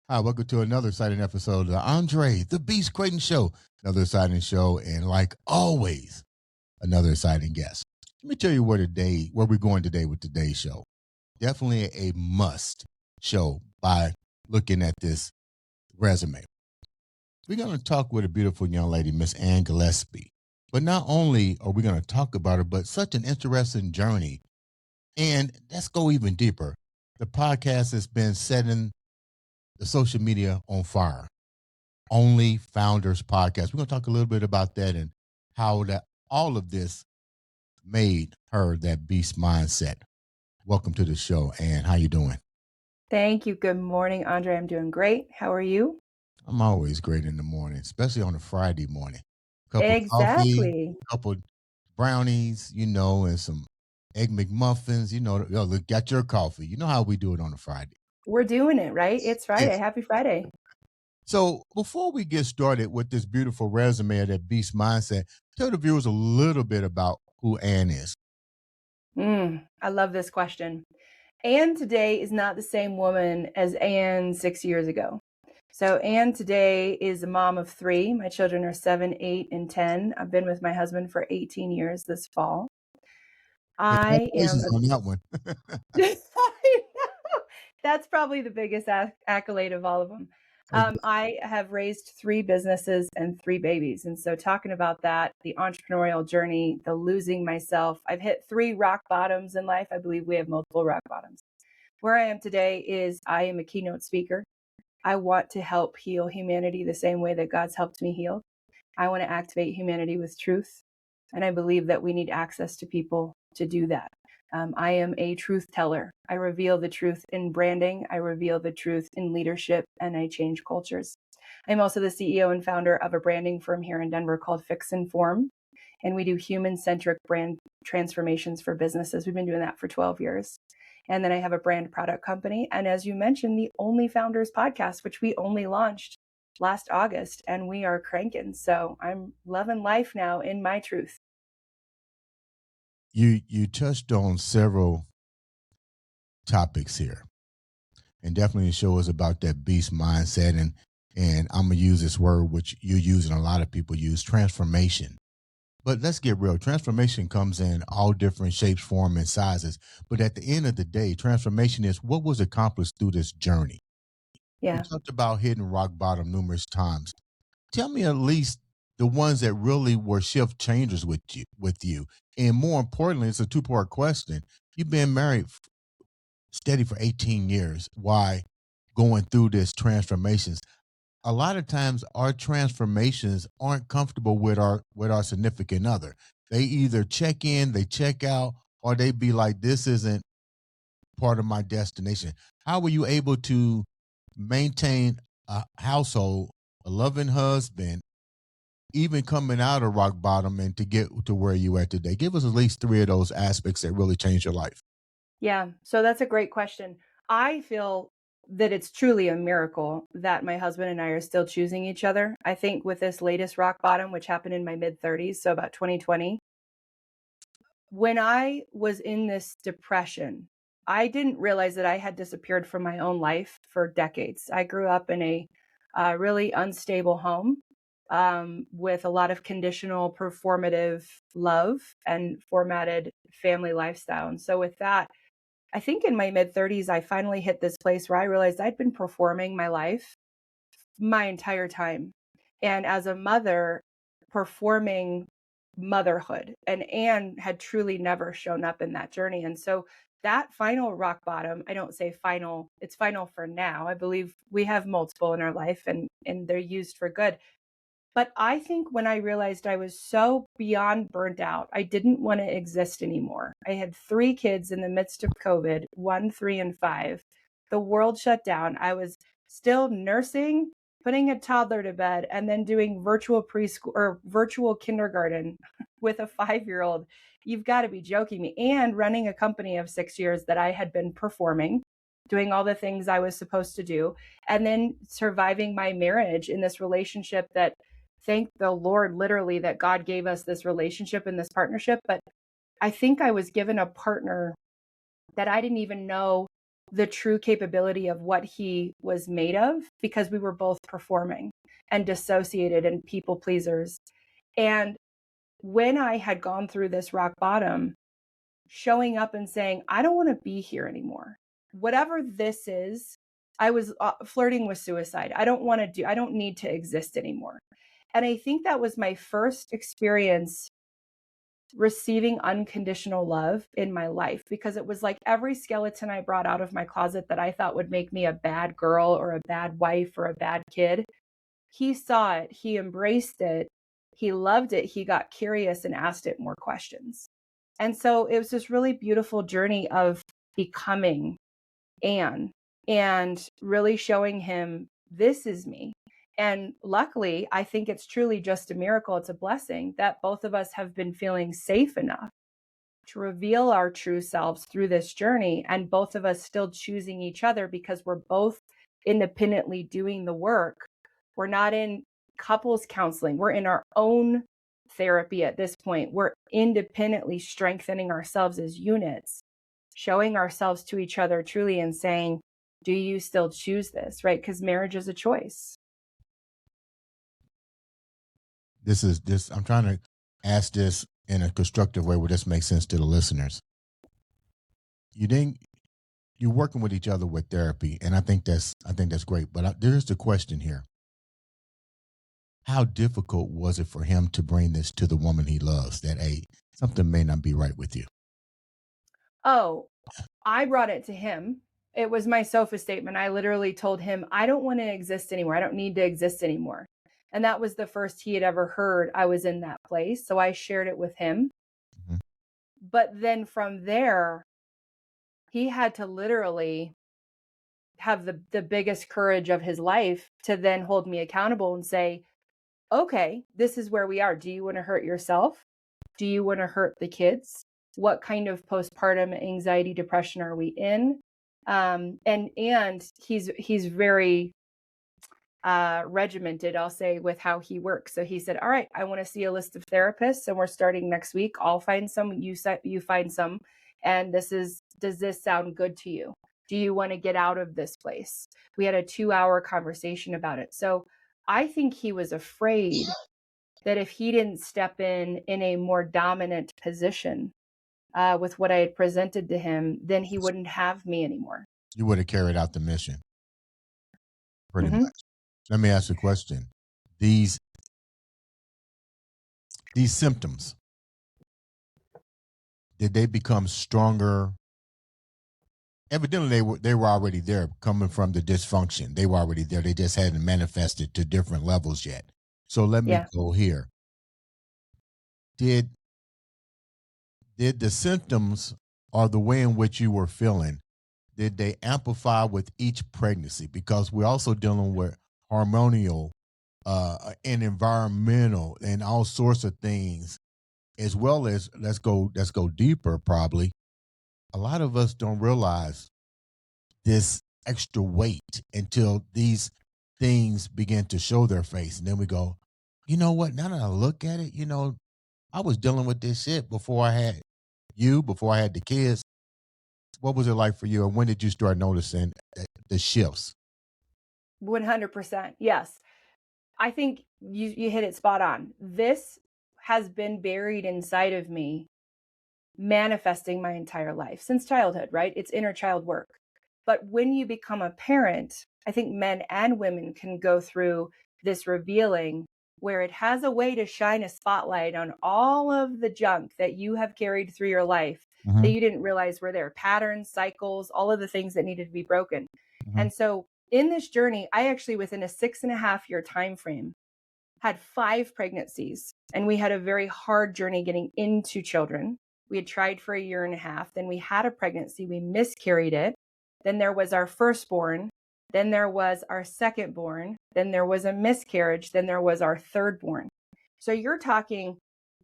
Hi, welcome to another exciting episode of the Andre the Beast Creighton Show. Another exciting show, and like always, another exciting guest. Let me tell you where we're going today with today's show. Definitely a must show by looking at this resume. We're going to talk with a beautiful young lady, Miss Ann Gillaspie. But not only are we going to talk about her, but such an interesting journey. And let's go even deeper. The podcast has been setting the social media on fire. Only Founders Podcast. We're going to talk a little bit about that and how that all of this made her that beast mindset. Welcome to the show, Ann. How you doing? Thank you. Good morning, Andre. I'm doing great. How are you? I'm always great in the morning, especially on a Friday morning. Cup of coffee, Exactly. couple brownies, and some egg McMuffins. Look, got your coffee. You know how we do it on a Friday. We're doing it, right? It's Friday. Yes. Happy Friday. So before we get started with this beautiful resume of that beast mindset, tell the viewers a little bit about who Ann is. I love this question. Anne today is not the same woman as Anne 6 years ago. So Anne today is a mom of 3. My children are 7, 8, and 10. I've been with my husband for 18 years this fall. I am Congratulations on that one. I know. That's probably the biggest accolade of all of them. I have raised 3 businesses and 3 babies. And so talking about that, the entrepreneurial journey, the losing myself, I've hit 3 rock bottoms in life. I believe we have multiple rock bottoms. Where I am today is I am a keynote speaker. I want to help heal humanity the same way that God's helped me heal. I want to activate humanity with truth. And I believe that we need access to people to do that. I am a truth teller. I reveal the truth in branding. I reveal the truth in leadership, and I change cultures. I'm also the CEO and founder of a branding firm here in Denver called Fix and Form. And we do human-centric brand transformations for businesses. We've been doing that for 12 years. And then I have a brand product company. And as you mentioned, the Only Founders podcast, which we only launched last August, and we are cranking. So I'm loving life now in my truth. You touched on several topics here, and definitely show us about that beast mindset. And I'm gonna use this word which you use and a lot of people use, transformation. But let's get real. Transformation comes in all different shapes, forms, and sizes. But at the end of the day, transformation is what was accomplished through this journey. You Yeah. talked about hitting rock bottom numerous times. Tell me at least the ones that really were shift changers with you. And more importantly, it's a two-part question. You've been married steady for 18 years. Why going through this transformations? A lot of times our transformations aren't comfortable with our significant other. They either check in, they check out, or they be like, this isn't part of my destination. How were you able to maintain a household, a loving husband, even coming out of rock bottom and to get to where you at today? Give us at least 3 of those aspects that really changed your life. Yeah. So that's a great question. I feel that it's truly a miracle that my husband and I are still choosing each other. I think with this latest rock bottom, which happened in my mid 30s, so about 2020, when I was in this depression, I didn't realize that I had disappeared from my own life for decades. I grew up in a really unstable home with a lot of conditional performative love and formatted family lifestyle. And so, with that, I think in my mid 30s, I finally hit this place where I realized I'd been performing my life my entire time. And as a mother, performing motherhood. And Anne had truly never shown up in that journey. And so that final rock bottom, I don't say final, it's final for now. I believe we have multiple in our life and they're used for good. But I think when I realized I was so beyond burnt out, I didn't want to exist anymore. I had 3 kids in the midst of COVID, 1, 3, and 5. The world shut down. I was still nursing, putting a toddler to bed, and then doing virtual preschool or virtual kindergarten with a 5-year-old. You've got to be joking me. And running a company of 6 years that I had been performing, doing all the things I was supposed to do, and then surviving my marriage in this relationship that, thank the Lord, literally, that God gave us this relationship and this partnership. But I think I was given a partner that I didn't even know the true capability of what he was made of, because we were both performing and dissociated and people pleasers. And when I had gone through this rock bottom, showing up and saying, I don't want to be here anymore. Whatever this is, I was flirting with suicide. I don't need to exist anymore. And I think that was my first experience receiving unconditional love in my life, because it was like every skeleton I brought out of my closet that I thought would make me a bad girl or a bad wife or a bad kid. He saw it, he embraced it, he loved it, he got curious and asked it more questions. And so it was this really beautiful journey of becoming Anne and really showing him, this is me. And luckily, I think it's truly just a miracle. It's a blessing that both of us have been feeling safe enough to reveal our true selves through this journey, and both of us still choosing each other because we're both independently doing the work. We're not in couples counseling. We're in our own therapy at this point. We're independently strengthening ourselves as units, showing ourselves to each other truly and saying, do you still choose this, right? Because marriage is a choice. I'm trying to ask this in a constructive way where this makes sense to the listeners. You're working with each other with therapy, and I think that's great. But there's the question here: how difficult was it for him to bring this to the woman he loves, that something may not be right with you? Oh, I brought it to him. It was my sofa statement. I literally told him, I don't want to exist anymore. I don't need to exist anymore. And that was the first he had ever heard I was in that place. So I shared it with him. Mm-hmm. But then from there, he had to literally have the biggest courage of his life to then hold me accountable and say, okay, this is where we are. Do you want to hurt yourself? Do you want to hurt the kids? What kind of postpartum anxiety, depression are we in? And he's very regimented, I'll say, with how he works. So he said, all right, I want to see a list of therapists, and we're starting next week. I'll find some, you find some. And does this sound good to you? Do you want to get out of this place? We had a 2-hour conversation about it. So I think he was afraid that if he didn't step in a more dominant position with what I had presented to him, then he wouldn't have me anymore. You would have carried out the mission, pretty Mm-hmm. much. Let me ask you a question. These symptoms, did they become stronger? Evidently, they were already there, coming from the dysfunction. They were already there. They just hadn't manifested to different levels yet. So let me go here. Did the symptoms, or the way in which you were feeling, did they amplify with each pregnancy? Because we're also dealing with hormonal and environmental and all sorts of things, as well as let's go deeper. Probably a lot of us don't realize this extra weight until these things begin to show their face, and then we go, you know what? Now that I look at it, I was dealing with this shit before I had the kids. What was it like for you, and when did you start noticing the shifts? 100%. Yes. I think you hit it spot on. This has been buried inside of me, manifesting my entire life since childhood, right? It's inner child work. But when you become a parent, I think men and women can go through this revealing where it has a way to shine a spotlight on all of the junk that you have carried through your life that you didn't realize were there, patterns, cycles, all of the things that needed to be broken. And so in this journey, I actually, within a 6.5-year time frame, had 5 pregnancies, and we had a very hard journey getting into children. We had tried for a 1.5 years. Then we had a pregnancy. We miscarried it. Then there was our firstborn. Then there was our secondborn. Then there was a miscarriage. Then there was our thirdborn. So you're talking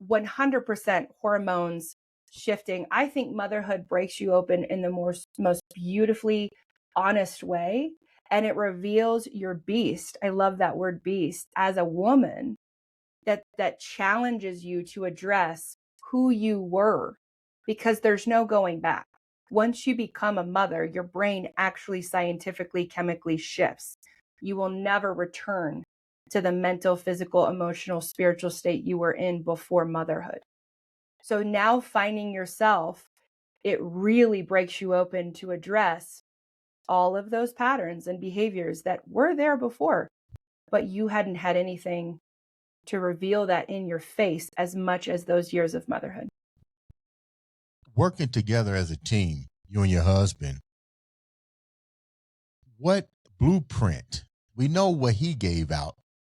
100% hormones shifting. I think motherhood breaks you open in the most beautifully honest way. And it reveals your beast. I love that word, beast, as a woman, that challenges you to address who you were, because there's no going back. Once you become a mother, your brain actually scientifically, chemically shifts. You will never return to the mental, physical, emotional, spiritual state you were in before motherhood. So now finding yourself, it really breaks you open to address all of those patterns and behaviors that were there before, but you hadn't had anything to reveal that in your face as much as those years of motherhood. Working together as a team, you and your husband, what blueprint? We know what he gave out.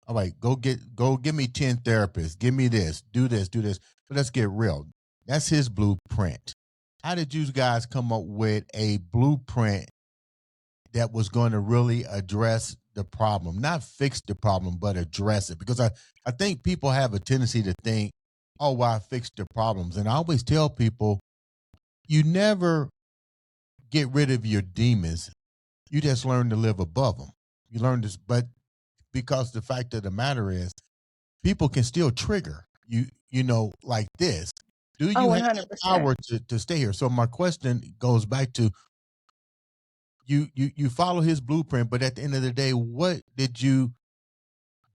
All right, go give me 10 therapists. Give me this, do this, do this. But let's get real. That's his blueprint. How did you guys come up with a blueprint that was going to really address the problem? Not fix the problem, but address it. Because I think people have a tendency to think, oh, well, I fixed the problems. And I always tell people, you never get rid of your demons. You just learn to live above them. You learn this, but because the fact of the matter is, people can still trigger like this. Do Oh, you have the 100%. power to stay here? So my question goes back to you follow his blueprint, but at the end of the day, what did you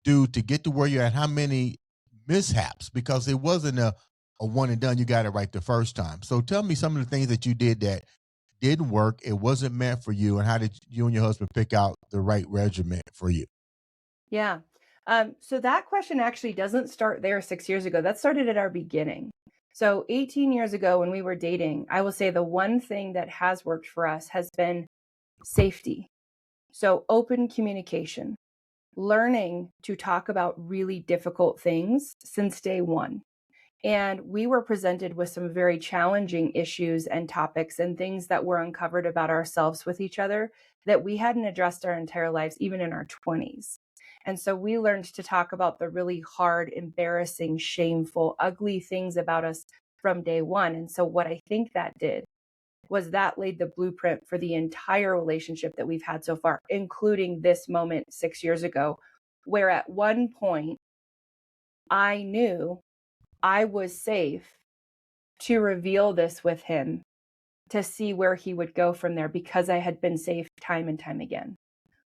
do to get to where you're at? How many mishaps? Because it wasn't a one and done, you got it right the first time. So tell me some of the things that you did that didn't work, it wasn't meant for you, and how did you and your husband pick out the right regimen for you? Yeah. So that question actually doesn't start there 6 years ago. That started at our beginning. So 18 years ago when we were dating, I will say the one thing that has worked for us has been safety. So open communication, learning to talk about really difficult things since day one. And we were presented with some very challenging issues and topics and things that were uncovered about ourselves with each other that we hadn't addressed our entire lives, even in our 20s. And so we learned to talk about the really hard, embarrassing, shameful, ugly things about us from day one. And so what I think that did was that laid the blueprint for the entire relationship that we've had so far, including this moment 6 years ago, where at one point I knew I was safe to reveal this with him to see where he would go from there because I had been safe time and time again.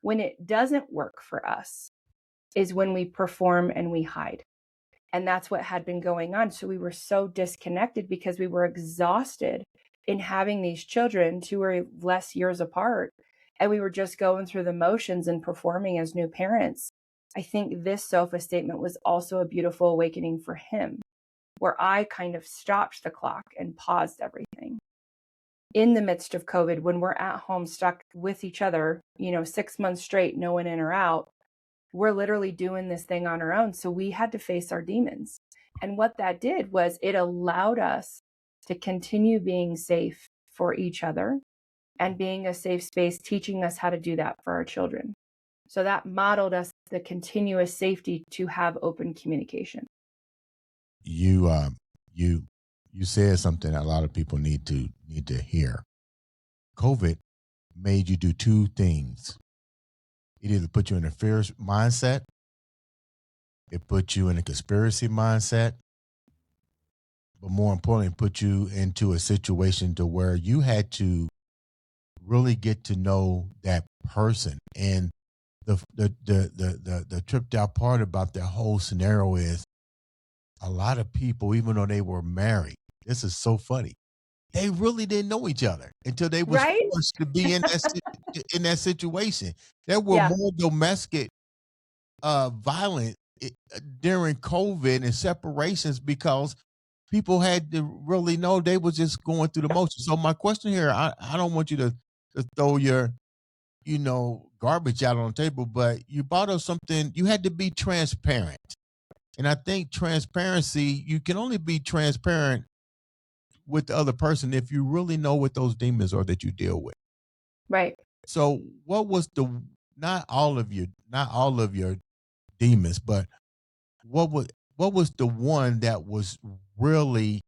When it doesn't work for us is when we perform and we hide. And that's what had been going on. So we were so disconnected because we were exhausted in having these children 2 or less years apart. And we were just going through the motions and performing as new parents. I think this Sofa statement was also a beautiful awakening for him, where I kind of stopped the clock and paused everything. In the midst of COVID, when we're at home stuck with each other, 6 months straight, no one in or out, we're literally doing this thing on our own. So we had to face our demons. And what that did was it allowed us to continue being safe for each other and being a safe space, teaching us how to do that for our children. So that modeled us the continuous safety to have open communication. You you said something a lot of people need to hear. COVID made you do two things. It either put you in a fear mindset, it put you in a conspiracy mindset, but more importantly, put you into a situation to where you had to really get to know that person. And the tripped out part about that whole scenario is a lot of people, even though they were married, this is so funny. They really didn't know each other until they was Right? forced to be in in that situation. There were Yeah. more domestic violence during COVID and separations because people had to really know they was just going through the motions. So my question here, I don't want you to throw your garbage out on the table, but you brought up something. You had to be transparent, and I think transparency. You can only be transparent with the other person if you really know what those demons are that you deal with. Right. So what was the not all of your demons, but what was what was the one that was really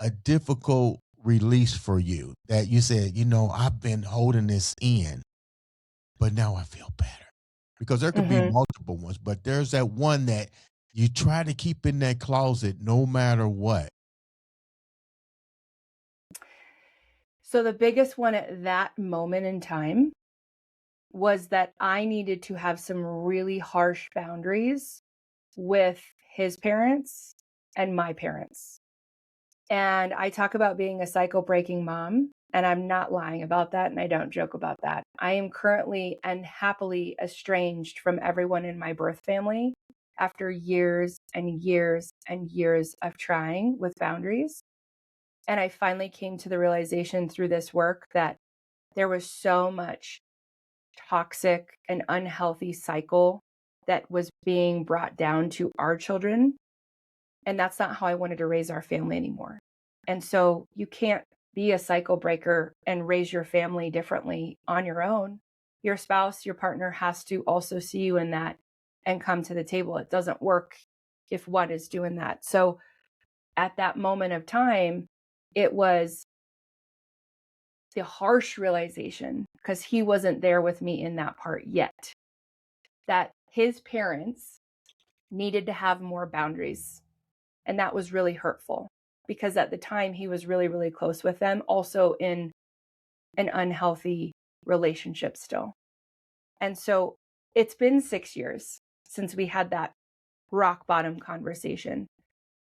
a difficult release for you that you said, I've been holding this in, but now I feel better. Because there could be Hmm. multiple ones, but there's that one that you try to keep in that closet no matter what. So the biggest one at that moment in time was that I needed to have some really harsh boundaries with his parents and my parents. And I talk about being a cycle breaking mom, and I'm not lying about that, and I don't joke about that. I am currently and happily estranged from everyone in my birth family after years and years and years of trying with boundaries. And I finally came to the realization through this work that there was so much toxic and unhealthy cycle that was being brought down to our children. And that's not how I wanted to raise our family anymore. And so you can't be a cycle breaker and raise your family differently on your own. Your spouse, your partner has to also see you in that and come to the table. It doesn't work if one is doing that. So at that moment of time, it was the harsh realization, because he wasn't there with me in that part yet, that his parents needed to have more boundaries. And that was really hurtful because at the time he was really, really close with them, also in an unhealthy relationship still. And so it's been 6 years since we had that rock bottom conversation.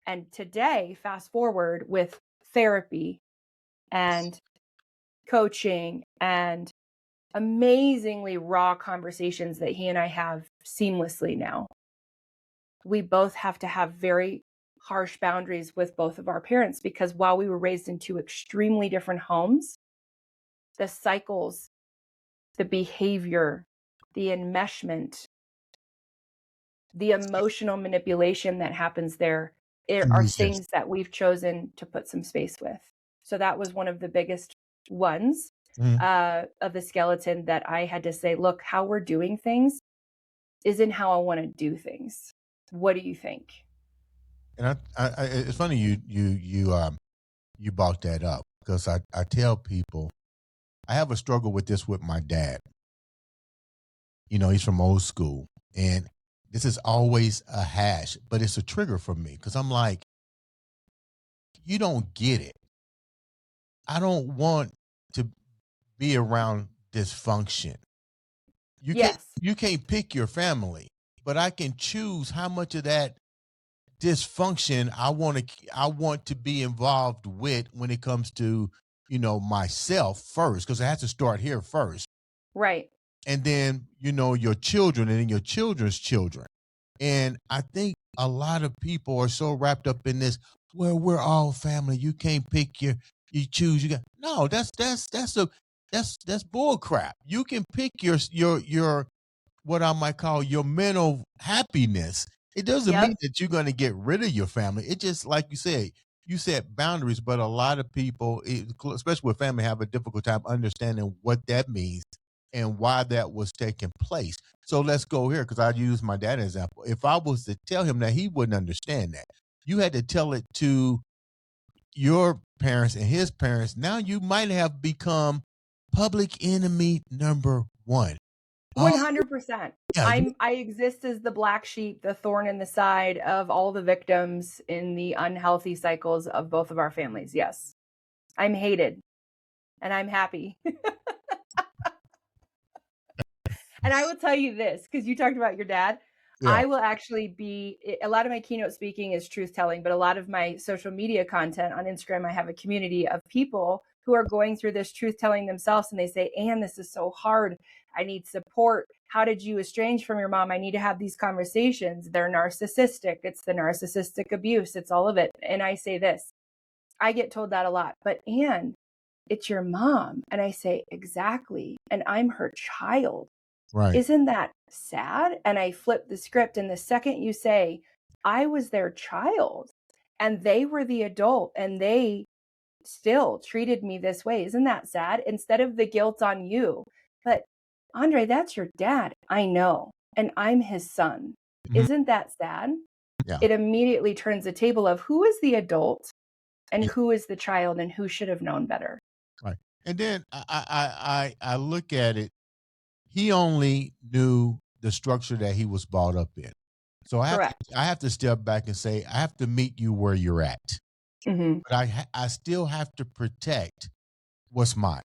And today, fast forward with therapy and coaching and amazingly raw conversations that he and I have seamlessly now. We both have to have very harsh boundaries with both of our parents because while we were raised in two extremely different homes, the cycles, the behavior, the enmeshment, the emotional manipulation that happens there are Yes. things that we've chosen to put some space with. So that was one of the biggest ones Mhm. of the skeleton that I had to say, look, how we're doing things isn't how I want to do things. What do you think? And it's funny you brought that up because I tell people I have a struggle with this with my dad. You know, he's from old school, and this is always a hash, but it's a trigger for me because I'm like, you don't get it. I don't want to be around dysfunction. You can't Yes. you can't pick your family, but I can choose how much of that dysfunction I want to be involved with when it comes to, myself first, because it has to start here first. Right. And then, your children and then your children's children. And I think a lot of people are so wrapped up in this, well, we're all family. You can't pick you choose. You got no. That's bull crap. You can pick your what I might call your mental happiness. It doesn't mean Yep. that you're going to get rid of your family. It just like you set boundaries, but a lot of people, especially with family, have a difficult time understanding what that means and why that was taking place. So let's go here because I use my dad as an example. If I was to tell him that, he wouldn't understand that. You had to tell it to your parents and his parents. Now you might have become public enemy number one. Oh 100%. yeah, I exist as the black sheep, the thorn in the side of all the victims in the unhealthy cycles of both of our families. Yes. I'm hated and I'm happy. And I will tell you this, because you talked about your dad. yeah, I will actually be a lot of my keynote speaking is truth telling, but a lot of my social media content on Instagram, I have a community of people who are going through this truth telling themselves. And they say, Anne, this is so hard. I need support. How did you estrange from your mom? I need to have these conversations. They're narcissistic. It's the narcissistic abuse. It's all of it. And I say this, I get told that a lot, but Anne, it's your mom. And I say, exactly. And I'm her child. right. Isn't that sad? And I flip the script. And the second you say, I was their child and they were the adult and they still treated me this way, isn't that sad? Instead of the guilt on you. But Andre, that's your dad. I know. And I'm his son. Mhm. Isn't that sad? Yeah, It immediately turns the table of who is the adult and yeah, who is the child and who should have known better. right. And then I look at it. He only knew the structure that he was brought up in. So Correct. I have to step back and say I have to meet you where you're at, Hmm. but I still have to protect what's mine.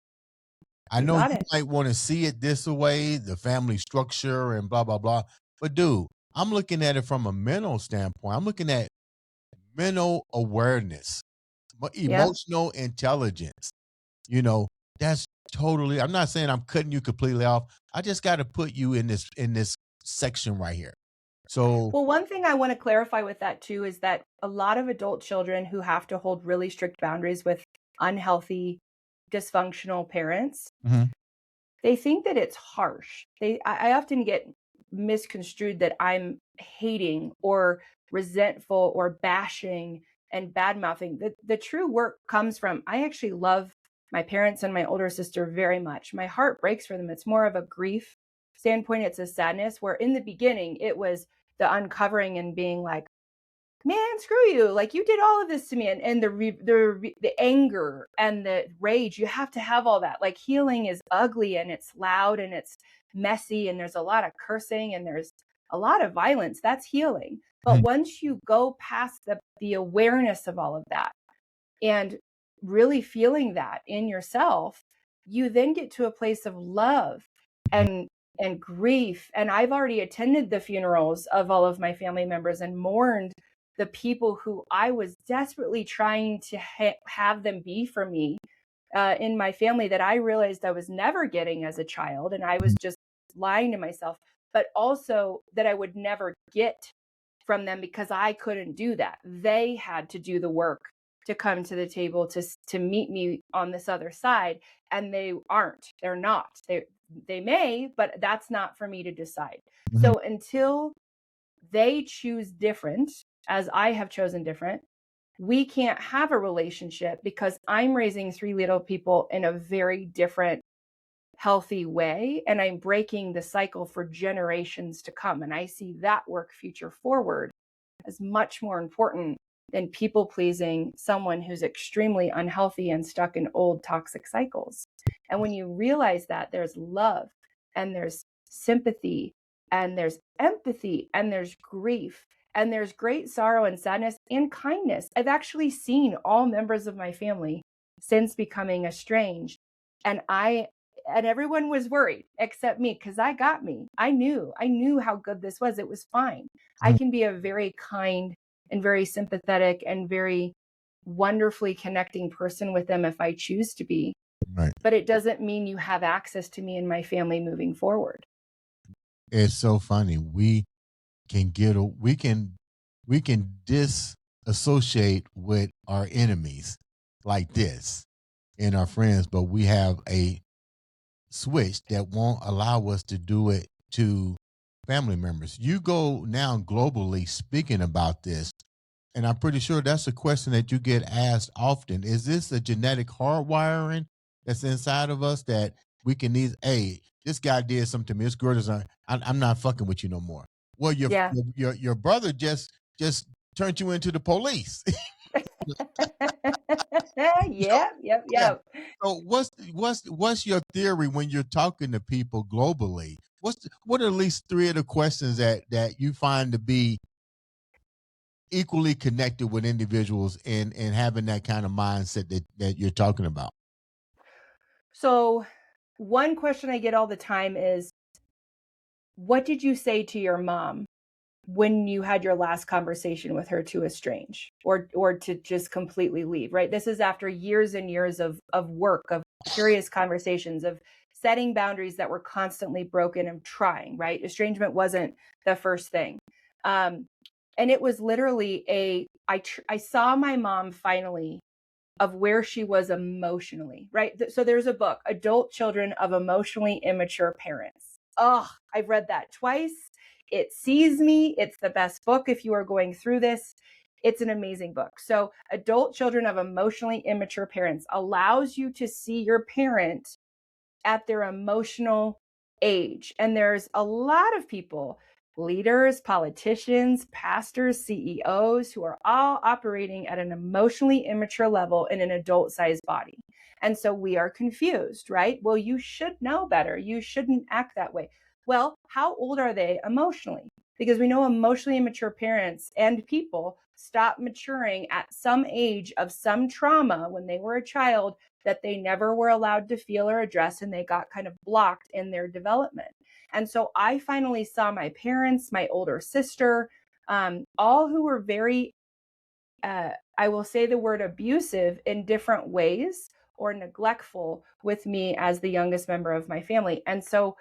I You know got you it. might want to see it this way, the family structure and blah, blah, blah. But dude, I'm looking at it from a mental standpoint. I'm looking at mental awareness, Yep. emotional intelligence. You know, that's totally, I'm not saying I'm cutting you completely off. I just got to put you in this section right here. So, Well, one thing I want to clarify with that too is that a lot of adult children who have to hold really strict boundaries with unhealthy, dysfunctional parents, mhm, they think that it's harsh. I often get misconstrued that I'm hating or resentful or bashing and bad mouthing. The true work comes from I actually love my parents and my older sister very much. My heart breaks for them. It's more of a grief standpoint, it's a sadness, where in the beginning it was the uncovering and being like, man, screw you. Like you did all of this to me. And the anger and the rage, you have to have all that. Like healing is ugly and it's loud and it's messy and there's a lot of cursing and there's a lot of violence. That's healing. But mhm, once you go past the awareness of all of that and really feeling that in yourself, you then get to a place of love mhm, and grief. And I've already attended the funerals of all of my family members and mourned the people who I was desperately trying to have them be for me in my family that I realized I was never getting as a child. And I was mhm, just lying to myself, but also that I would never get from them because I couldn't do that. They had to do the work to come to the table to meet me on this other side, and they aren't. They're not. They may, but that's not for me to decide. mhm, So until they choose different, as I have chosen different, we can't have a relationship because I'm raising three little people in a very different, healthy way. And I'm breaking the cycle for generations to come. And I see that work future forward as much more important than people pleasing someone who's extremely unhealthy and stuck in old toxic cycles. And when you realize that there's love and there's sympathy and there's empathy and there's grief and there's great sorrow and sadness and kindness. I've actually seen all members of my family since becoming estranged. And everyone was worried except me because I got me. I knew how good this was. It was fine. I mhm. can be a very kind and very sympathetic and very wonderfully connecting person with them if I choose to be. Right. But it doesn't mean you have access to me and my family moving forward. It's so funny. We can disassociate with our enemies like this in our friends, but we have a switch that won't allow us to do it to family members. You go now globally speaking about this, and I'm pretty sure that's a question that you get asked often. Is this a genetic hardwiring that's inside of us that we can need? Hey, this guy did something to me. This girl doesn't. I'm not fucking with you no more. Well, Yeah. your brother just turned you into the police. So, Yep, yep, yeah. yep. So what's your theory when you're talking to people globally? What are at least three of the questions that you find to be equally connected with individuals and having that kind of mindset that you're talking about? So, one question I get all the time is, what did you say to your mom when you had your last conversation with her to estrange or to just completely leave, right? This is after years and years of work, of curious conversations, of setting boundaries that were constantly broken and trying, right? Estrangement wasn't the first thing. Um, and it was literally I saw my mom finally of where she was emotionally, right? So there's a book, Adult Children of Emotionally Immature Parents. Oh, I've read that twice. It sees me. It's the best book if you are going through this. It's an amazing book. So, Adult Children of Emotionally Immature Parents allows you to see your parent at their emotional age. And there's a lot of people, leaders, politicians, pastors, CEOs, who are all operating at an emotionally immature level in an adult sized body. And so we are confused, right? Well, you should know better. You shouldn't act that way. Well, how old are they emotionally? Because we know emotionally immature parents and people stop maturing at some age of some trauma when they were a child that they never were allowed to feel or address, and they got kind of blocked in their development. And so I finally saw my parents, my older sister, all who were very, I will say the word abusive in different ways or neglectful with me as the youngest member of my family. And so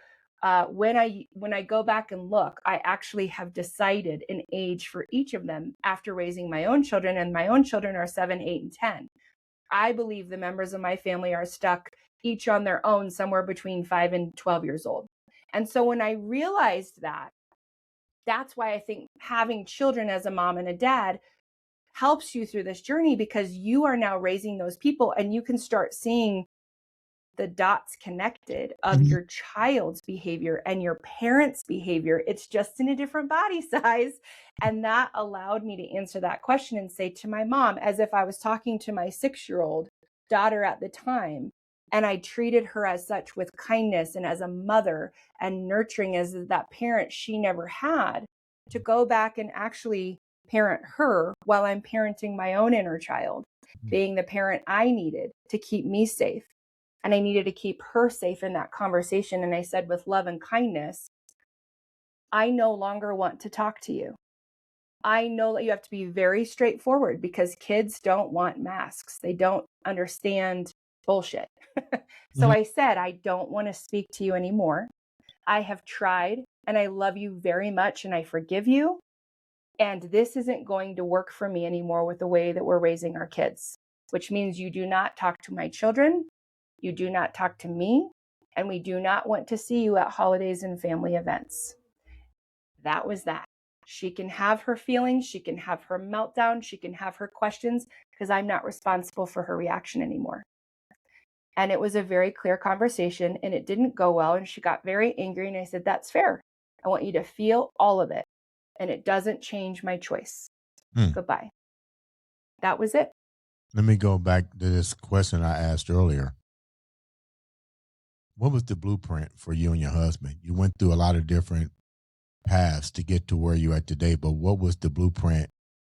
when I go back and look, I actually have decided an age for each of them after raising my own children, and my own children are 7, 8, and 10. I believe the members of my family are stuck each on their own somewhere between 5 and 12 years old. And so when I realized that, that's why I think having children as a mom and a dad helps you through this journey, because you are now raising those people and you can start seeing the dots connected of your child's behavior and your parents' behavior. It's just in a different body size. And that allowed me to answer that question and say to my mom, as if I was talking to my 6-year-old daughter at the time, and I treated her as such with kindness and as a mother and nurturing as that parent she never had, to go back and actually parent her while I'm parenting my own inner child, being the parent I needed to keep me safe. And I needed to keep her safe in that conversation. And I said, with love and kindness, I no longer want to talk to you. I know that you have to be very straightforward, because kids don't want masks. They don't understand bullshit. So I said, I don't want to speak to you anymore. I have tried, and I love you very much, and I forgive you. And this isn't going to work for me anymore with the way that we're raising our kids, which means you do not talk to my children. You do not talk to me, and we do not want to see you at holidays and family events. That was that. She can have her feelings. She can have her meltdown. She can have her questions, because I'm not responsible for her reaction anymore. And it was a very clear conversation, and it didn't go well. And she got very angry. And I said, that's fair. I want you to feel all of it. And it doesn't change my choice. Goodbye. That was it. Let me go back to this question I asked earlier. What was the blueprint for you and your husband? You went through a lot of different paths to get to where you're at today, but what was the blueprint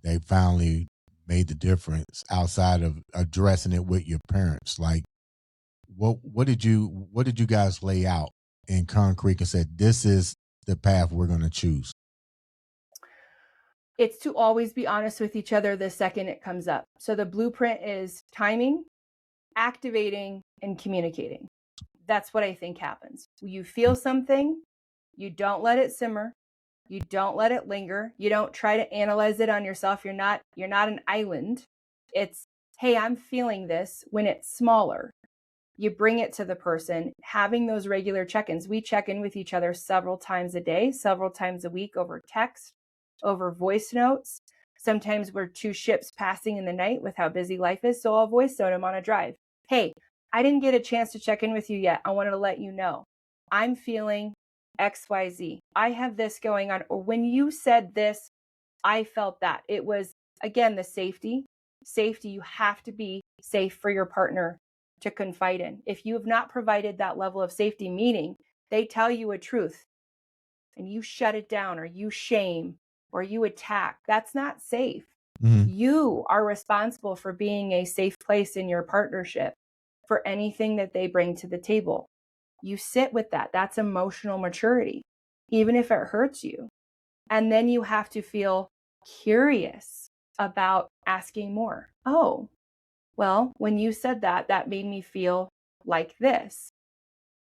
that finally made the difference outside of addressing it with your parents? Like, what did you guys lay out in concrete and said, this is the path we're going to choose? It's to always be honest with each other the second it comes up. So the blueprint is timing, activating, and communicating. That's what I think happens. You feel something, you don't let it simmer, you don't let it linger, you don't try to analyze it on yourself. You're not an island. It's, hey, I'm feeling this. When it's smaller, you bring it to the person, having those regular check-ins. We check in with each other several times a day, several times a week, over text, over voice notes. Sometimes we're two ships passing in the night with how busy life is. So I'll voice note him on a drive. Hey, I didn't get a chance to check in with you yet. I wanted to let you know I'm feeling XYZ. I have this going on. Or when you said this, I felt that. It was, again, the safety. Safety, you have to be safe for your partner to confide in. If you have not provided that level of safety, meaning they tell you a truth and you shut it down, or you shame, or you attack, that's not safe. You are responsible for being a safe place in your partnership for anything that they bring to the table. You sit with that. That's emotional maturity, even if it hurts you. And then you have to feel curious about asking more. Oh, well, when you said that, that made me feel like this.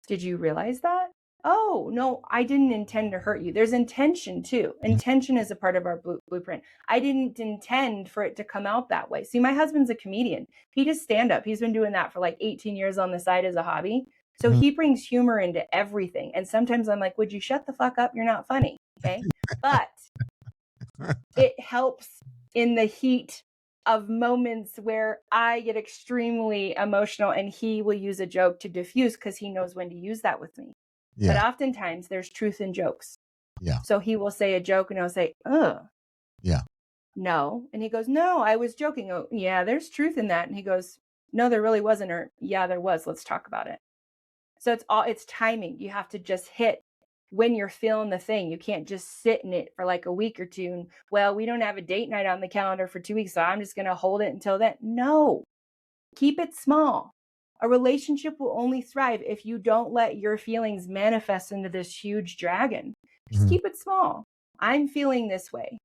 Did you realize that? Oh, no, I didn't intend to hurt you. There's intention too. Intention is a part of our blueprint. I didn't intend for it to come out that way. See, my husband's a comedian. He does stand up. He's been doing that for like 18 years on the side as a hobby. So he brings humor into everything. And sometimes I'm like, would you shut the fuck up? You're not funny. Okay. But it helps in the heat of moments where I get extremely emotional, and he will use a joke to diffuse because he knows when to use that with me. Yeah. But oftentimes there's truth in jokes. Yeah. So he will say a joke and I'll say, ugh. Yeah. No. And he goes, no, I was joking. Oh, yeah, there's truth in that. And he goes, no, there really wasn't. Or yeah, there was. Let's talk about it. So it's timing. You have to just hit when you're feeling the thing. You can't just sit in it for like a week or two. And, well, we don't have a date night on the calendar for 2 weeks, so I'm just going to hold it until then. No, keep it small. A relationship will only thrive if you don't let your feelings manifest into this huge dragon. Just Mhm. keep it small. I'm feeling this way.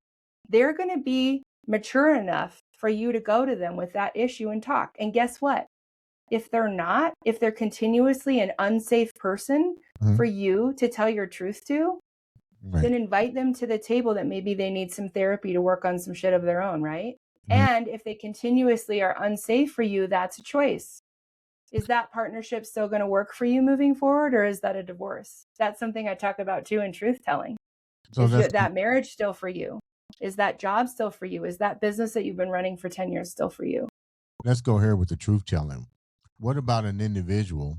They're going to be mature enough for you to go to them with that issue and talk. And guess what? If they're not, if they're continuously an unsafe person Mhm. for you to tell your truth to, Right. then invite them to the table that maybe they need some therapy to work on some shit of their own, right? Mhm. And if they continuously are unsafe for you, that's a choice. Is that partnership still going to work for you moving forward, or is that a divorce? That's something I talk about too in truth telling. So Is that's that marriage still for you? Is that job still for you? Is that business that you've been running for 10 years still for you? let's go here with the truth telling. What about an individuals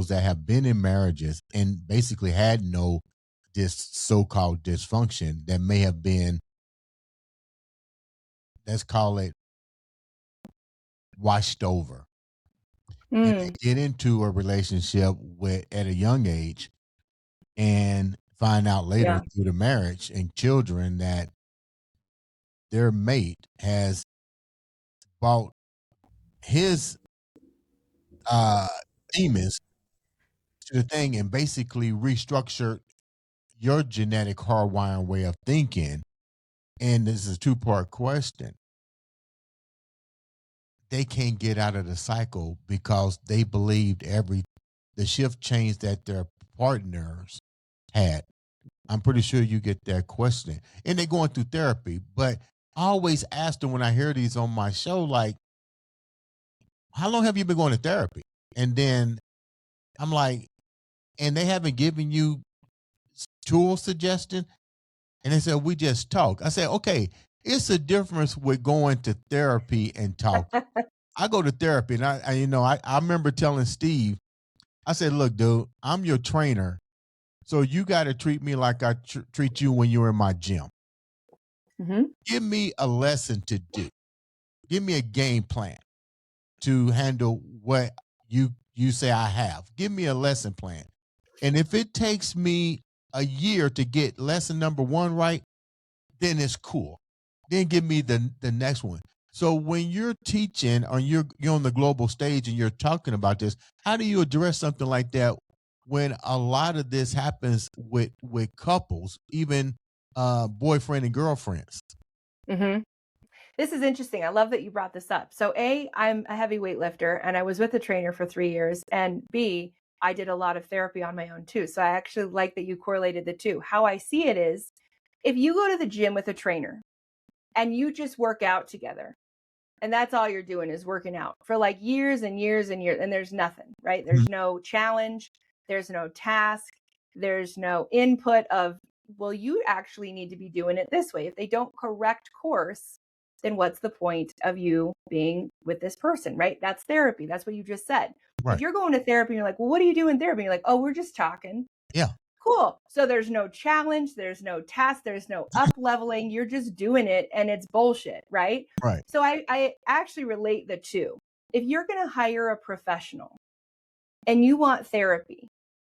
that have been in marriages and basically had no this so-called dysfunction that may have been, let's call it, washed over, and they Mm, get into a relationship with at a young age and find out later yeah. through the marriage and children that their mate has brought his uh demons to the thing and basically restructured your genetic hardwiring way of thinking. And this is a two-part question. They can't get out of the cycle because they believed the shift change that their partners had. I'm pretty sure you get that question. And they're going through therapy. But I always ask them when I hear these on my show, like, how long have you been going to therapy? And then I'm like, and they haven't given you tool suggestion. And they said, we just talk. I said, okay, it's a difference with going to therapy and talking. I go to therapy and I remember telling Steve, I said, look, dude, I'm your trainer. So you got to treat me like I treat you when you're in my gym. Hmm. Give me a lesson to do. Give me a game plan to handle what you say I have. Give me a lesson plan. And if it takes me a year to get lesson number 1 right, then it's cool. Then give me the next one. So when you're teaching or you're on the global stage and you're talking about this, how do you address something like that when a lot of this happens with couples, even boyfriend and girlfriends? Hmm. This is interesting. I love that you brought this up. So, A, I'm a heavy weightlifter and I was with a trainer for 3 years. And B, I did a lot of therapy on my own too. So, I actually like that you correlated the two. How I see it is if you go to the gym with a trainer and you just work out together, and that's all you're doing is working out for like years and years and years, and there's nothing, right? Mhm. There's no challenge, there's no task, there's no input of, well, you actually need to be doing it this way. If they don't correct course, then what's the point of you being with this person, right? That's therapy. That's what you just said. If Right. you're going to therapy and you're like, well, what do you do in therapy? You're like, oh, we're just talking. Yeah. Cool. So there's no challenge, there's no task, there's no up leveling. You're just doing it and it's bullshit, right? Right. So I actually relate the two. If you're going to hire a professional and you want therapy,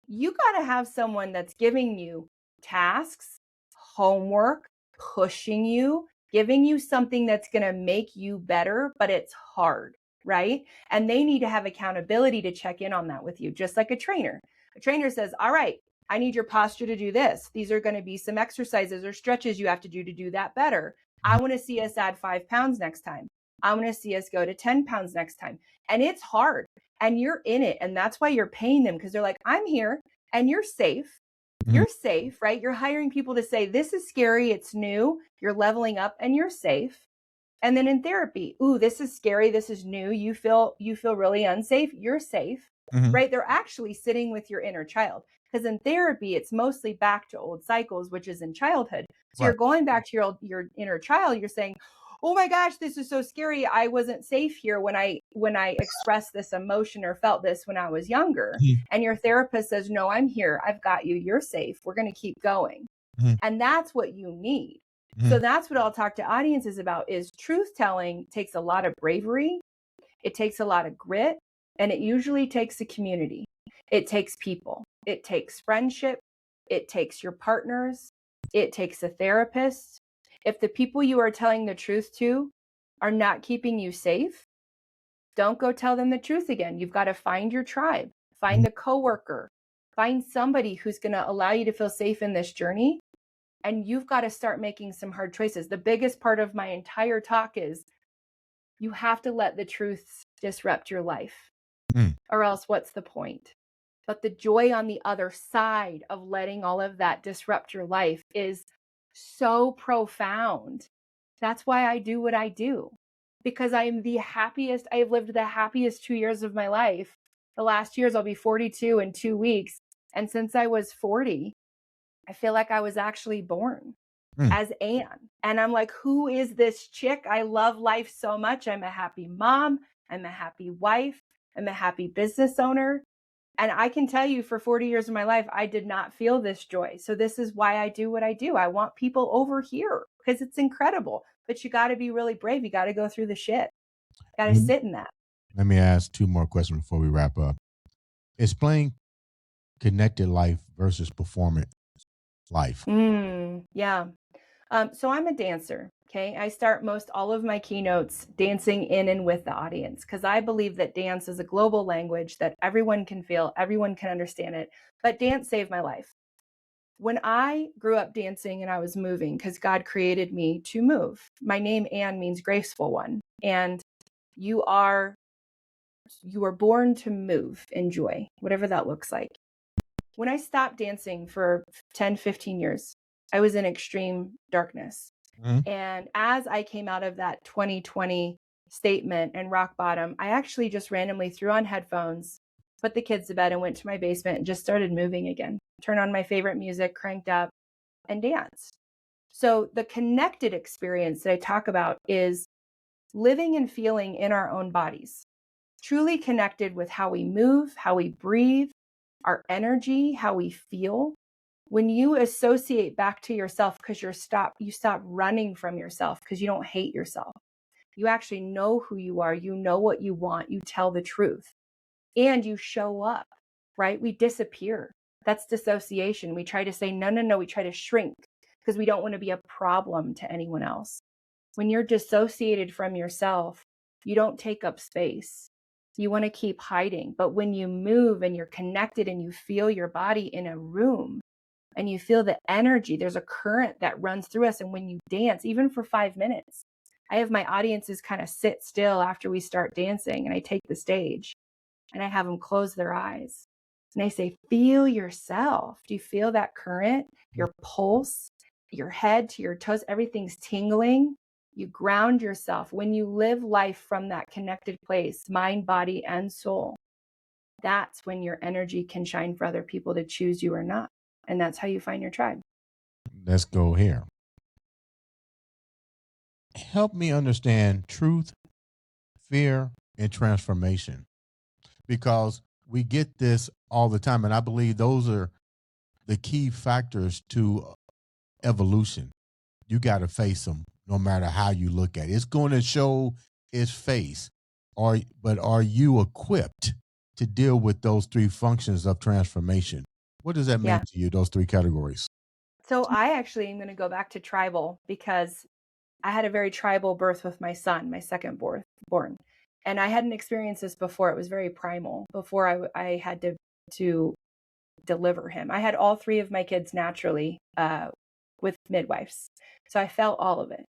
you got to have someone that's giving you tasks, homework, pushing you, giving you something that's going to make you better, but it's hard, right? And they need to have accountability to check in on that with you, just like a trainer. A trainer says, all right, I need your posture to do this. These are going to be some exercises or stretches you have to do that better. I Mhm. want to see us add 5 pounds next time. I want to see us go to 10 pounds next time. And it's hard and you're in it. And that's why you're paying them because they're like, I'm here and you're safe. Mhm. You're safe, right? You're hiring people to say, this is scary. It's new. You're leveling up and you're safe. And then in therapy, ooh, this is scary. This is new. You feel really unsafe. You're safe, Mhm. right? They're actually sitting with your inner child. Because in therapy, it's mostly back to old cycles, which is in childhood. So Right. you're going back to your inner child. You're saying, oh my gosh, this is so scary. I wasn't safe here when I expressed this emotion or felt this when I was younger. Mhm. And your therapist says, no, I'm here. I've got you. You're safe. We're going to keep going. Mhm. And that's what you need. So Mhm. that's what I'll talk to audiences about is truth telling takes a lot of bravery. It takes a lot of grit, and it usually takes a community. It takes people. It takes friendship. It takes your partners. It takes a therapist. If the people you are telling the truth to are not keeping you safe, Don't go tell them the truth again. You've got to find your tribe, find a coworker, find somebody who's going to allow you to feel safe in this journey. And you've got to start making some hard choices. The biggest part of my entire talk is you have to let the truth disrupt your life, or else what's the point? But the joy on the other side of letting all of that disrupt your life is so profound. That's why I do what I do, because I'm the happiest. I've lived the happiest 2 years of my life. The last years, I'll be 42 in 2 weeks. And since I was 40, I feel like I was actually born as Anne. And I'm like, who is this chick? I love life so much. I'm a happy mom. I'm a happy wife. I'm a happy business owner. And I can tell you for 40 years of my life, I did not feel this joy. So this is why I do what I do. I want people over here because it's incredible. But you got to be really brave. You got to go through the shit. Got to sit in that. Let me ask 2 more questions before we wrap up. Explain connected life versus performance life. Yeah. So I'm a dancer. Okay. I start most all of my keynotes dancing in and with the audience because I believe that dance is a global language that everyone can feel, everyone can understand it. But dance saved my life. When I grew up dancing and I was moving, because God created me to move, my name Anne means graceful one. And you are born to move in joy, whatever that looks like. When I stopped dancing for 10, 15 years, I was in extreme darkness. And as I came out of that 2020 statement and rock bottom, I actually just randomly threw on headphones, put the kids to bed, and went to my basement and just started moving again. Turn on my favorite music, cranked up, and danced. So the connected experience that I talk about is living and feeling in our own bodies, truly connected with how we move, how we breathe, our energy, how we feel. When you associate back to yourself because you stop running from yourself because you don't hate yourself. You actually know who you are. You know what you want. You tell the truth and you show up, right? We disappear. That's dissociation. We try to say, no, no, no. We try to shrink because we don't want to be a problem to anyone else. When you're dissociated from yourself, you don't take up space. You want to keep hiding. But when you move and you're connected and you feel your body in a room, and you feel the energy, there's a current that runs through us. And when you dance, even for 5 minutes, I have my audiences kind of sit still after we start dancing, and I take the stage and I have them close their eyes. And I say, feel yourself. Do you feel that current? Your pulse, your head to your toes, everything's tingling. You ground yourself. When you live life from that connected place, mind, body, and soul, that's when your energy can shine for other people to choose you or not. And that's how you find your tribe. Let's go here. Help me understand truth, fear, and transformation, because we get this all the time. And I believe those are the key factors to evolution. You got to face them no matter how you look at it. It's going to show its face. But are you equipped to deal with those 3 functions of transformation? What does that mean to you, those 3 categories? So I actually am going to go back to tribal because I had a very tribal birth with my son, my second born. And I hadn't experienced this before. It was very primal before I had to deliver him. I had all 3 of my kids naturally with midwives. So I felt all of it.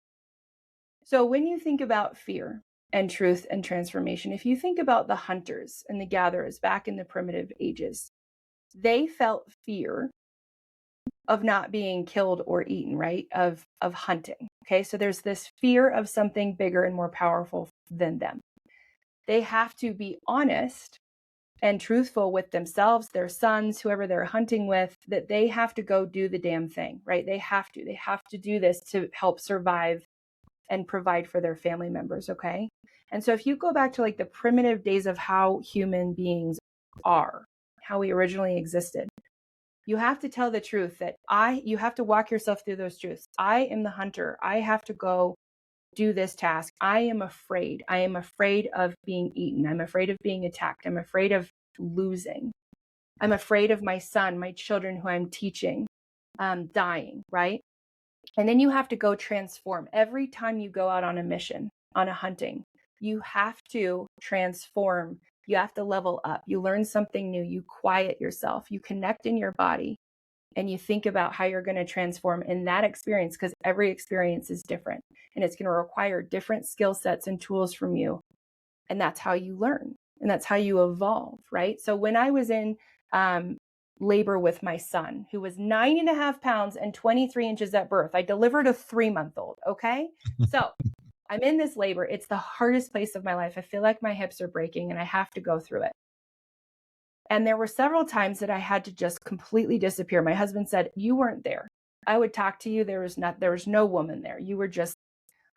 So when you think about fear and truth and transformation, if you think about the hunters and the gatherers back in the primitive ages, they felt fear of not being killed or eaten, right? Of hunting. Okay. So there's this fear of something bigger and more powerful than them. They have to be honest and truthful with themselves, their sons, whoever they're hunting with, that they have to go do the damn thing, right? They have to do this to help survive and provide for their family members. Okay. And so if you go back to like the primitive days of how human beings are, how we originally existed, you have to tell the truth that you have to walk yourself through those truths. I am the hunter. I have to go do this task. I am afraid. I am afraid of being eaten. I'm afraid of being attacked. I'm afraid of losing. I'm afraid of my son, my children who I'm teaching, dying, right? And then you have to go transform. Every time you go out on a mission, on a hunting, You have to transform. You have to level up. You learn something new. You quiet yourself. You connect in your body and you think about how you're going to transform in that experience, because every experience is different and it's going to require different skill sets and tools from you. And that's how you learn and that's how you evolve, right? So when I was in labor with my son, who was 9.5 pounds and 23 inches at birth, I delivered a 3-month-old. Okay. So I'm in this labor. It's the hardest place of my life. I feel like my hips are breaking and I have to go through it. And there were several times that I had to just completely disappear. My husband said, "You weren't there. I would talk to you. There was no woman there. You were just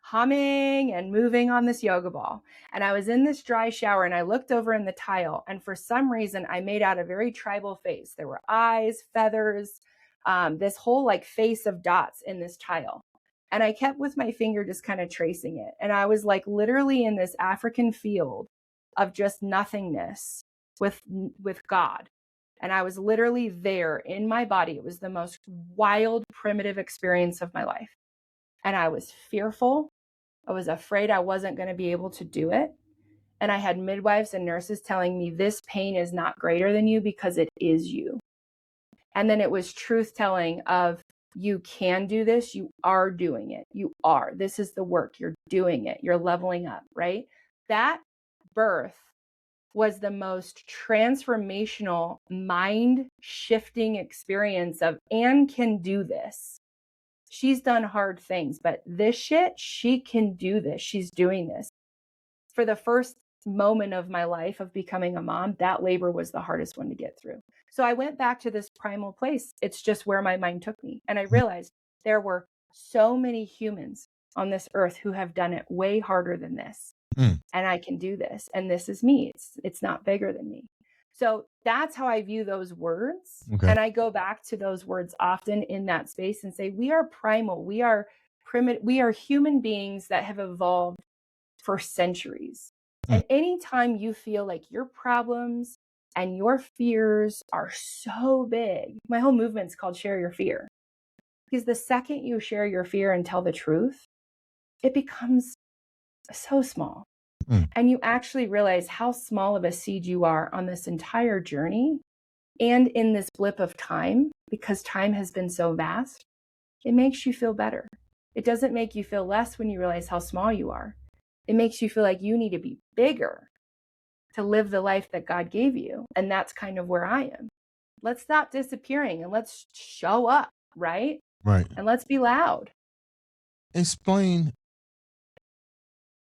humming and moving on this yoga ball." And I was in this dry shower and I looked over in the tile. And for some reason, I made out a very tribal face. There were eyes, feathers, this whole like face of dots in this tile. And I kept with my finger just kind of tracing it. And I was like literally in this African field of just nothingness with God. And I was literally there in my body. It was the most wild, primitive experience of my life. And I was fearful. I was afraid I wasn't going to be able to do it. And I had midwives and nurses telling me, this pain is not greater than you because it is you. And then it was truth telling of, you can do this. You are doing it. You are. This is the work. You're doing it. You're leveling up, right? That birth was the most transformational, mind shifting experience of Anne can do this. She's done hard things, but this shit, she can do this. She's doing this. For the first moment of my life of becoming a mom, that labor was the hardest one to get through. So I went back to this primal place. It's just where my mind took me. And I realized there were so many humans on this earth who have done it way harder than this. And I can do this. And this is me. It's not bigger than me. So that's how I view those words. Okay. And I go back to those words often in that space and say, we are primal. We are primitive. We are human beings that have evolved for centuries. And anytime you feel like your problems and your fears are so big, my whole movement's called Share Your Fear. Because the second you share your fear and tell the truth, it becomes so small. And you actually realize how small of a seed you are on this entire journey and in this blip of time, because time has been so vast. It makes you feel better. It doesn't make you feel less when you realize how small you are. It makes you feel like you need to be bigger to live the life that God gave you. And that's kind of where I am. Let's stop disappearing and let's show up, right? Right. And let's be loud. Explain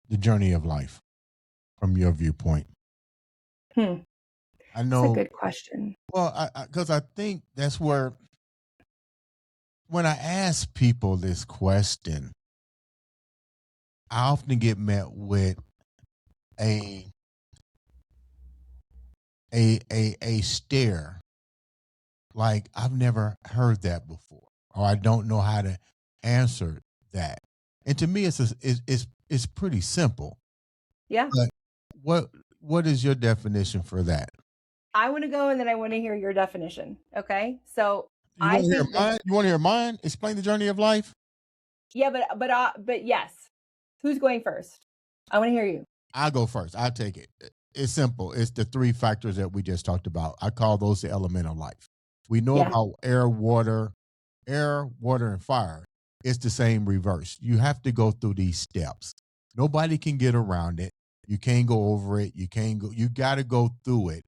the journey of life from your viewpoint. I know. That's a good question. Well, because I think that's where, when I ask people this question, I often get met with a stare, like I've never heard that before, or I don't know how to answer that. And to me, it's pretty simple. Yeah. But what is your definition for that? I want to go and then I want to hear your definition. Okay. So You want to hear mine? You want to hear mine? Explain the journey of life. Yeah, but yes. Who's going first? I want to hear you. I'll go first. I'll take it. It's simple. It's the three factors that we just talked about. I call those the element of life. We know about air, water, and fire. It's the same reverse. You have to go through these steps. Nobody can get around it. You can't go over it. You can't go. You got to go through it.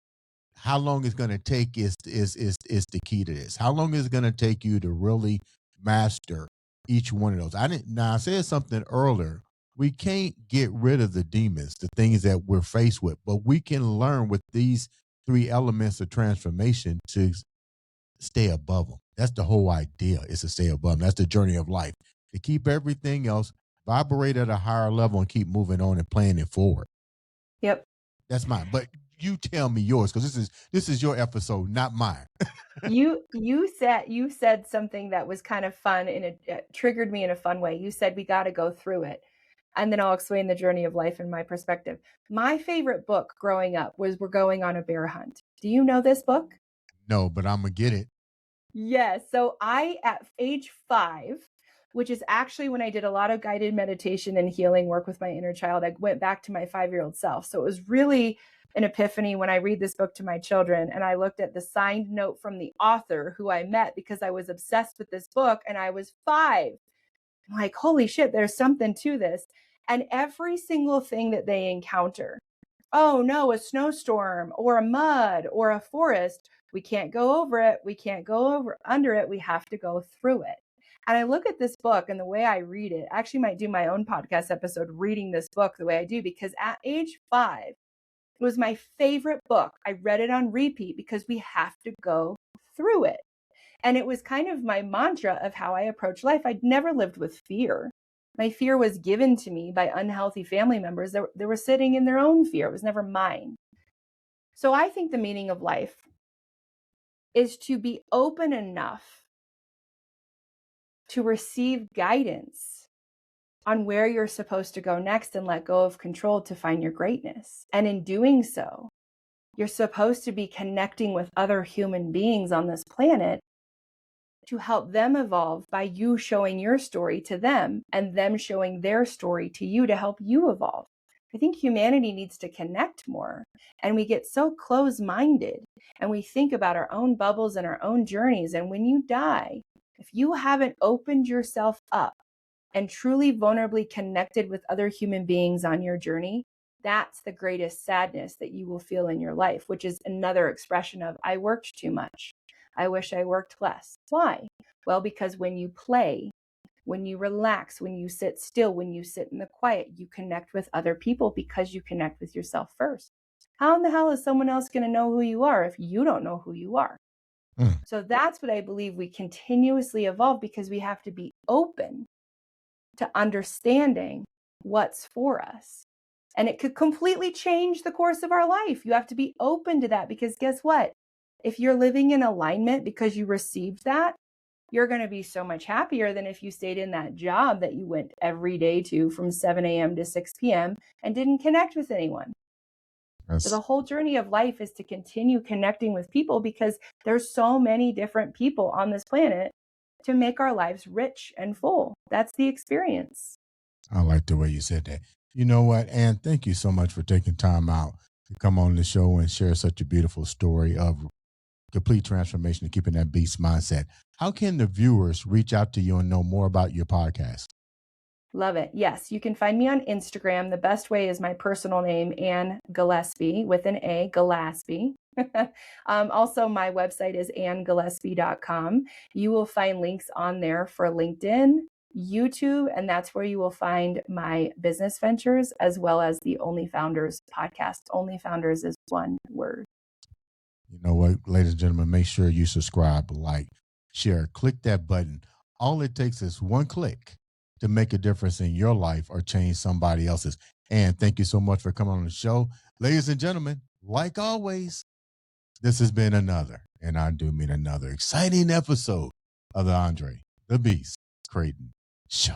How long it's going to take is the key to this. How long is it going to take you to really master each one of those? I said something earlier. We can't get rid of the demons, the things that we're faced with, but we can learn with these three elements of transformation to stay above them. That's the whole idea, is to stay above them. That's the journey of life, to keep everything else vibrate at a higher level and keep moving on and playing it forward. Yep. That's mine. But you tell me yours, because this is your episode, not mine. you said something that was kind of fun and it triggered me in a fun way. You said we got to go through it. And then I'll explain the journey of life in my perspective. My favorite book growing up was We're Going on a Bear Hunt. Do you know this book? No, but I'm going to get it. Yes. So at age 5, which is actually when I did a lot of guided meditation and healing work with my inner child. I went back to my 5-year-old self. So it was really an epiphany when I read this book to my children and I looked at the signed note from the author who I met because I was obsessed with this book and I was 5. I'm like, holy shit, there's something to this. And every single thing that they encounter, oh no, a snowstorm or a mud or a forest, we can't go over it. We can't go over under it. We have to go through it. And I look at this book and the way I read it, I actually might do my own podcast episode reading this book the way I do, because at age 5, it was my favorite book. I read it on repeat because we have to go through it. And it was kind of my mantra of how I approach life. I'd never lived with fear. My fear was given to me by unhealthy family members that were sitting in their own fear. It was never mine. So I think the meaning of life is to be open enough to receive guidance on where you're supposed to go next and let go of control to find your greatness. And in doing so, you're supposed to be connecting with other human beings on this planet to help them evolve by you showing your story to them and them showing their story to you to help you evolve. I think humanity needs to connect more, and we get so close-minded and we think about our own bubbles and our own journeys. And when you die, if you haven't opened yourself up and truly vulnerably connected with other human beings on your journey, that's the greatest sadness that you will feel in your life, which is another expression of, I worked too much. I wish I worked less. Why? Well, because when you play, when you relax, when you sit still, when you sit in the quiet, you connect with other people because you connect with yourself first. How in the hell is someone else going to know who you are if you don't know who you are? So that's what I believe we continuously evolve, because we have to be open to understanding what's for us. And it could completely change the course of our life. You have to be open to that, because guess what? If you're living in alignment because you received that, you're going to be so much happier than if you stayed in that job that you went every day to from 7 a.m. to 6 p.m. and didn't connect with anyone. So the whole journey of life is to continue connecting with people, because there's so many different people on this planet to make our lives rich and full. That's the experience. I like the way you said that. You know what, Ann, thank you so much for taking time out to come on the show and share such a beautiful story of complete transformation and keeping that beast mindset. How can the viewers reach out to you and know more about your podcast? Love it. Yes, you can find me on Instagram. The best way is my personal name, Ann Gillaspie, with an A, Gillaspie. Also, my website is anngillespie.com. You will find links on there for LinkedIn, YouTube, and that's where you will find my business ventures, as well as the Only Founders podcast. Only Founders is one word. You know what, ladies and gentlemen, make sure you subscribe, like, share, click that button. All it takes is one click to make a difference in your life or change somebody else's. And thank you so much for coming on the show. Ladies and gentlemen, like always, this has been another, and I do mean another, exciting episode of the Andre, the Beast, Creighton Show.